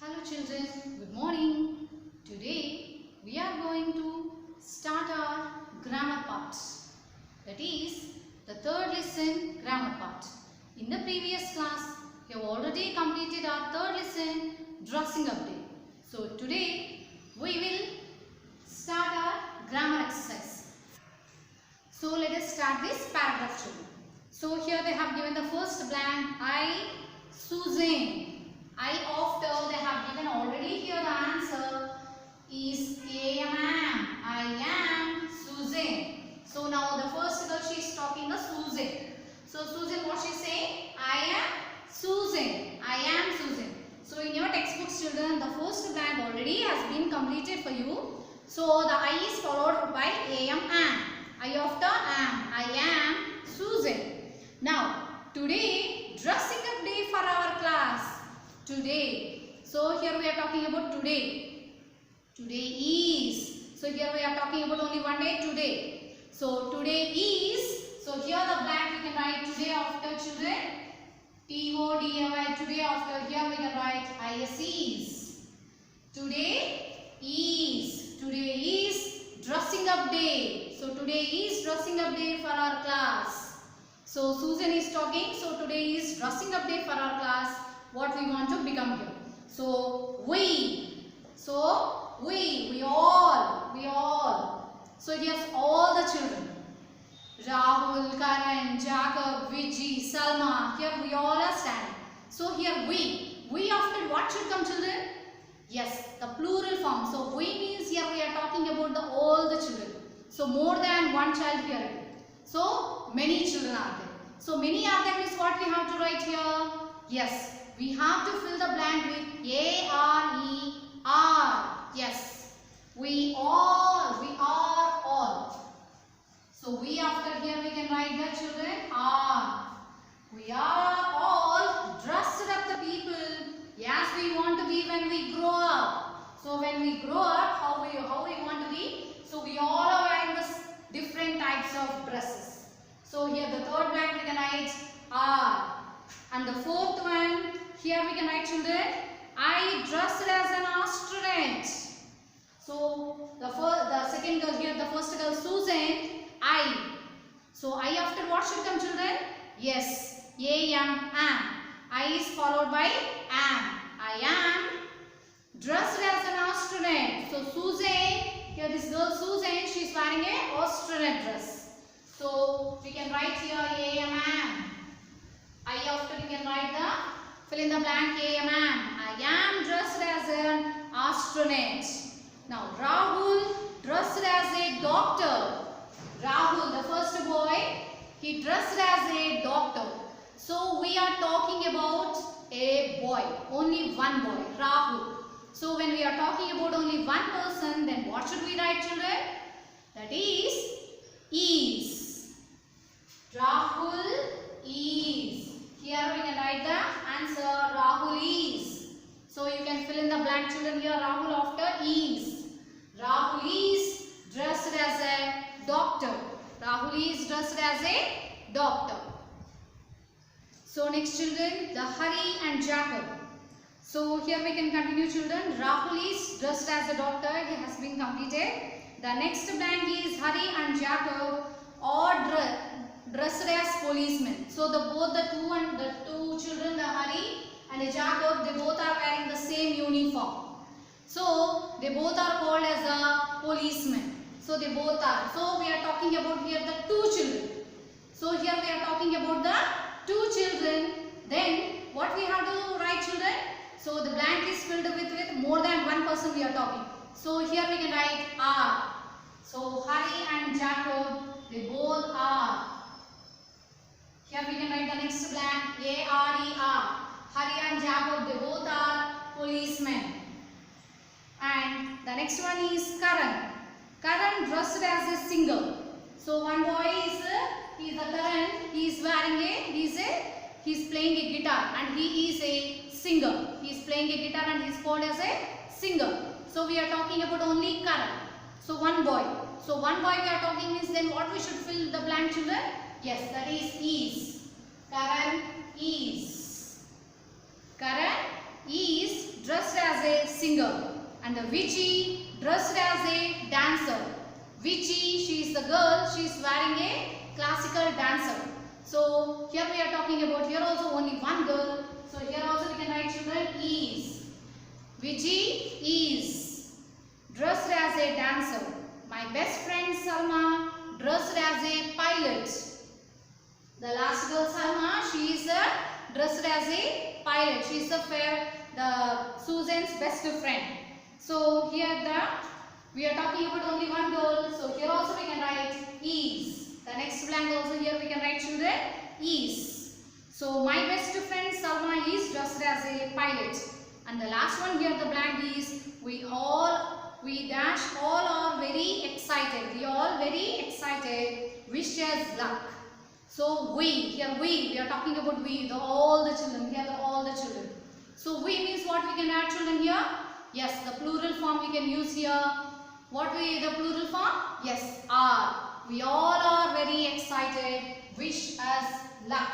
Hello children, good morning. Today we are going to start our grammar part. That is the third lesson grammar part. In the previous class we have already completed our third lesson dressing up day. So today we will start our grammar exercise. So let us start this paragraph children. So here they have given the first blank I, Susan. I after they have given already here the answer is am. I am Susan. So now the first girl she is talking the Susan. So Susan what she say? I am Susan. I am Susan. So in your textbooks children the first blank already has been completed for you. So the I is followed by am. I after am. I am Susan. Now today dressing up day for our class. Today. So here we are talking about today. Today is. So here we are talking about only one day today. So today is. So here the blank we can write today after children. T-O-D-A-Y. Today after here we can write is is. Today is. Today is dressing up day. So today is dressing up day for our class. So Susan is talking. So today is dressing up day for our class. What we want to become here. So we. So we all. So here's all the children. Rahul, Karan, Jacob, Vijay, Salma. Here we all are standing. So here we. We after what should come children? Yes, the plural form. So we means here we are talking about the all the children. So more than one child here. So many children are there. So many are there means what we have to write here? Yes. We have to fill the blank with A-R-E-R. Yes. We are all. So we after here we can write the children are. We are all dressed up the people as we want to be when we grow up. So when we grow up, how we want to be? So we all are wearing this different types of dresses. So here the third blank we can write are. And the fourth one, here we can write children, I dressed as an astronaut. So the second girl here, the first girl Susan, I. So I after what should come children? Yes, am. I is followed by am. I am dressed as an astronaut. So Susan, here this girl Susan, she is wearing an astronaut dress. So we can write here am. I after we can write the fill in the blank am. I am dressed as an astronaut. Now Rahul dressed as a doctor. Rahul, the first boy, he dressed as a doctor. So we are talking about a boy, only one boy, Rahul. So when we are talking about only one person, then what should we write children? That is. Rahul is. Here we can write the answer Rahul is. So you can fill in the blank children here Rahul after is. Rahul is dressed as a doctor. Rahul is dressed as a doctor. So next children, the Hari and Jacob. So here we can continue children. Rahul is dressed as a doctor. It has been completed. The next blank is Hari and Jacob are dressed as policemen. So both the two children, the Hari and the Jacob, they both are wearing the same uniform. So they both are called as a policemen. So they both are. So we are talking about here the two children. So here we are talking about the two children. Then what we have to write children? So the blank is filled with more than one person we are talking. So here we can write are. So Hari and Jacob, they both are. Here we can write the next blank A-R-E-R. Hari and Jacob, they both are policemen. And the next one is Karan. Karan dressed as a singer. So one boy is a Karan. He is playing a guitar and he is a singer. He is playing a guitar and he is called as a singer. So we are talking about only Karan. So one boy. So one boy we are talking means then what we should fill the blank children? Yes, that is. Karan is. Karan is dressed as singer. And the witchy dressed as a dancer. Witchy, she is the girl, she is wearing a classical dancer. So here we are talking about, here also only one girl. So here also we can write children is. Witchy is dressed as a dancer. My best friend Salma dressed as a pilot. The last girl Salma, she is dressed as a pilot. She is the Susan's best friend. So here we are talking about only one girl. So here also we can write is. The next blank also here we can write children is. So my best friend Salma is dressed as a pilot. And the last one here the blank is we dash all are very excited. We all very excited. Wish us luck. So we are talking about we, all the children, here all the children. So we means what we can add children here? Yes, the plural form we can use here. What the plural form? Yes, are. We all are very excited. Wish us luck.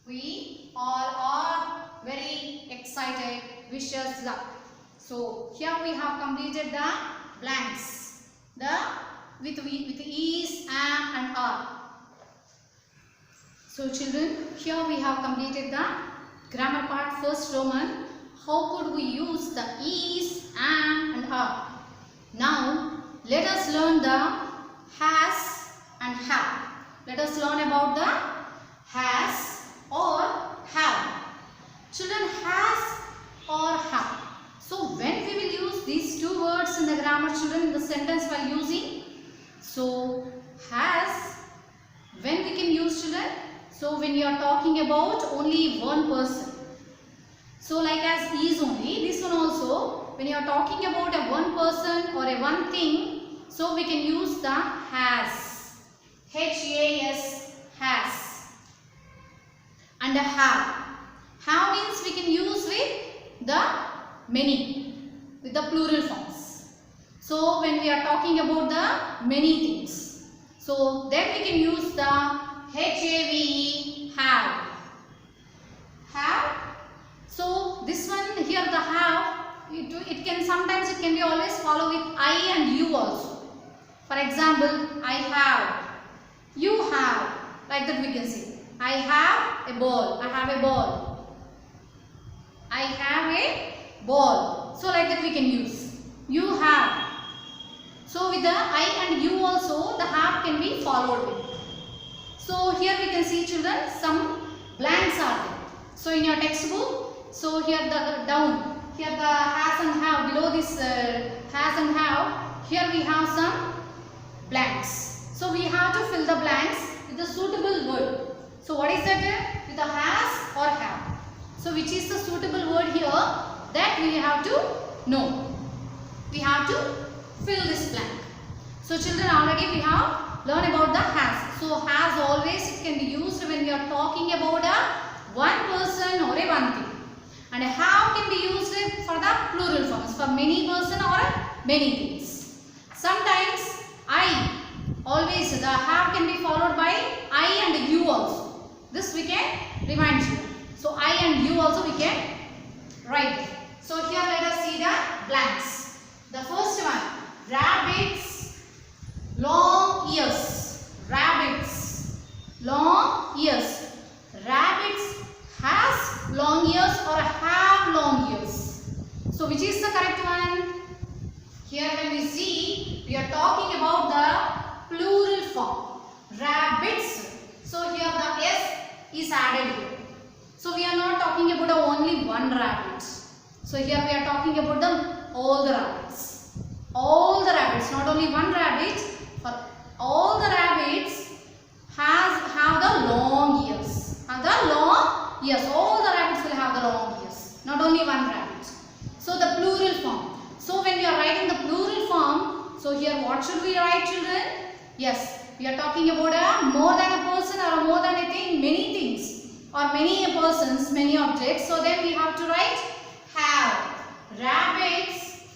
We all are very excited. Wish us luck. So here we have completed the blanks. With is, am and are. So children, here we have completed the grammar part, first Roman. How could we use the is, am and are? Now let us learn the has and have. Let us learn about the has or have. Children, has or have. So when we will use these two words in the grammar children in the sentence while using. So has, when we can use children? So when you are talking about only one person. So like as is only, this one also, when you are talking about a one person or a one thing, so we can use the has. H-A-S, has. And a have. Have means we can use with the many, with the plural forms. So when we are talking about the many things, so then we can use the H-A-V-E, have. Have. So this one here the have, it can sometimes it can be always follow with I and you also. For example, I have, you have, like that we can say. I have a ball, I have a ball. I have a ball. So like that we can use. You have. So with the I and you also the have can be followed with. So here we can see children some blanks are there. So in your textbook, so here the down, here the has and have, below this has and have, here we have some blanks. So we have to fill the blanks with a suitable word. So what is that? With a has or have. So which is the suitable word here that we have to know. We have to fill this blank. So children, already we have learned about the has. So has always it can be used when we are talking about a one person or a one thing. And have can be used for the plural forms, for many person or many things. Sometimes I, always the have can be followed by I and you also. This we can remind you. So I and you also we can write it. So here let us see the blanks. The first one, rabbits, long ears. Rabbits, long ears. Rabbits has long ears or have long ears. So which is the correct one? Here when we see, we are talking about the plural form. Rabbits. So here the S is added here. So we are not talking about only one rabbit. So here we are talking about all the rabbits. All the rabbits, not only one rabbit. For all the rabbits have the long ears. Have the long ears. All the rabbits will have the long ears. Not only one rabbit. So the plural form. So when we are writing the plural form, so here what should we write children? Yes, we are talking about a more than a person or more than a thing, many things. Or many persons, many objects. So then we have to write have. Rabbits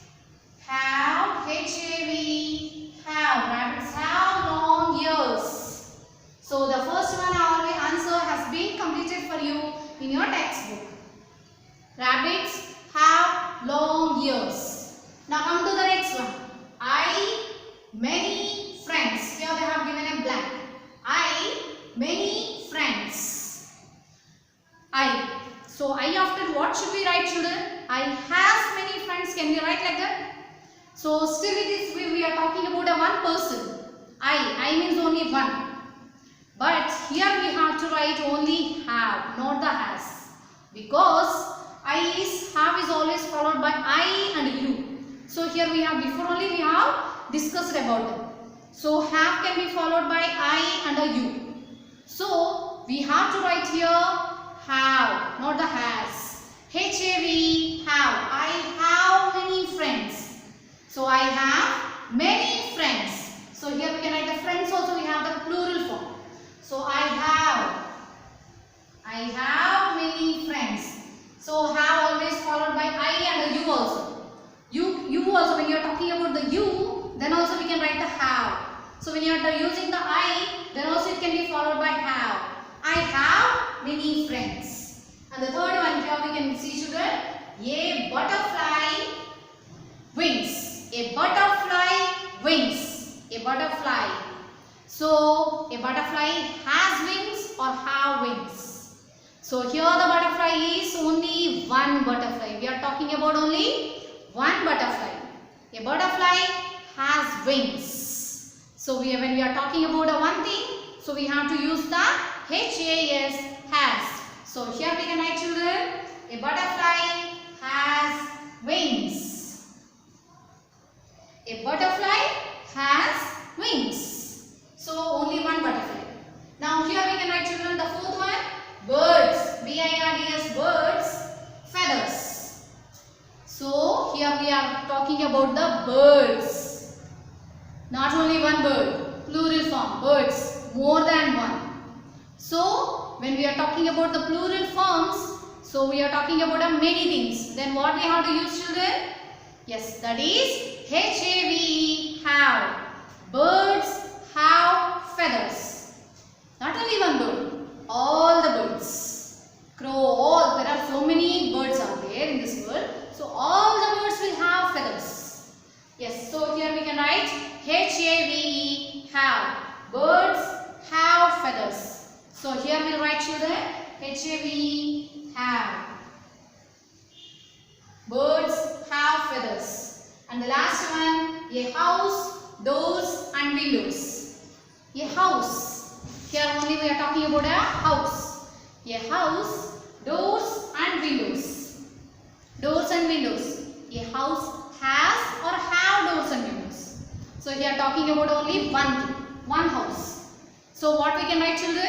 have, H-A-V, have. Rabbits have long ears. So the first one our answer has been completed for you in your textbook. Rabbits have long long years. Now come to the next one. I many friends. Here they have given a blank. I many friends. I. So I after what should we write, children? I has many friends. Can we write like that? So still it is we are talking about a one person. I means only one. But here we have to write only have, not the has. Because have is always followed by I and you. So here we have before only we have discussed about it. So have can be followed by I and a you. So we have to write here have, not the has. Have, have. I have many friends. So I have many friends. So here we can write the friends also, we have the plural form. So I have many friends. So have always followed by I and you also. You also, when you are talking about the you, then also we can write the have. So when you are using the I, then also it can be followed by have. I have many friends. And the third one here we can see, children, a butterfly wings. A butterfly wings. A butterfly. So a butterfly has wings or have wings. So here the butterfly is only one butterfly. We are talking about only one butterfly. A butterfly has wings. So when we are talking about a one thing, so we have to use the has. So here we can write, children, a butterfly has wings. A butterfly has wings. So only one butterfly. Now here we can write, children, the fourth one, birds. B-I-R-D-S, birds, feathers. So here we are talking about the birds. Not only one bird, plural form, birds, more than one. So when we are talking about the plural forms, so we are talking about many things. Then what we have to use, children? Yes, that is H-A-V-E, have. Birds have feathers. Not only one bird, all the birds. Crow, all, there are so many birds out there in this world. So all the birds will have feathers. Yes, so here we can write H-A-V-E, have. Birds have feathers. So here we will write, children, H-A-V-E, have. Birds have feathers. And the last one, a house, doors and windows. A house. Here only we are talking about a house. A house, doors and windows. Doors and windows. A house has or have doors and windows. So here talking about only one thing, one house. So what we can write, children?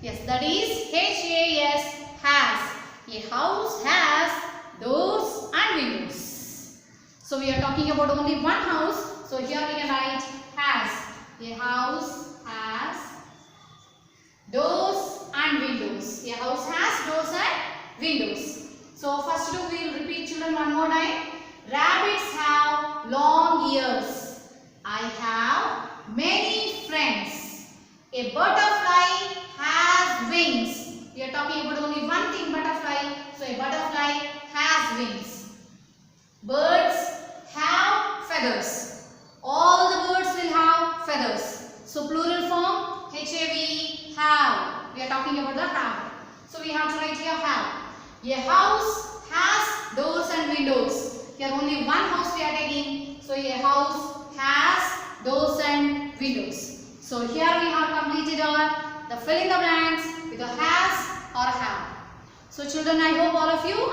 Yes, that is H-A-S, has. A house has doors and windows. So we are talking about only one house. So here we can write has. A house has doors and windows. A house has doors and windows. So first two we will repeat, children, one more time. Rabbits have long ears. I have many friends. A butterfly has wings. We are talking about only one thing, butterfly. So a butterfly has wings. Birds have feathers. All the birds will have feathers. So plural form, H-A-V, have. We are talking about the have. So we have to write here have. A house has doors and windows. Here only one house we are taking. So a house has doors and windows. So here we have completed the fill in the blanks with a has or have. So children, I hope all of you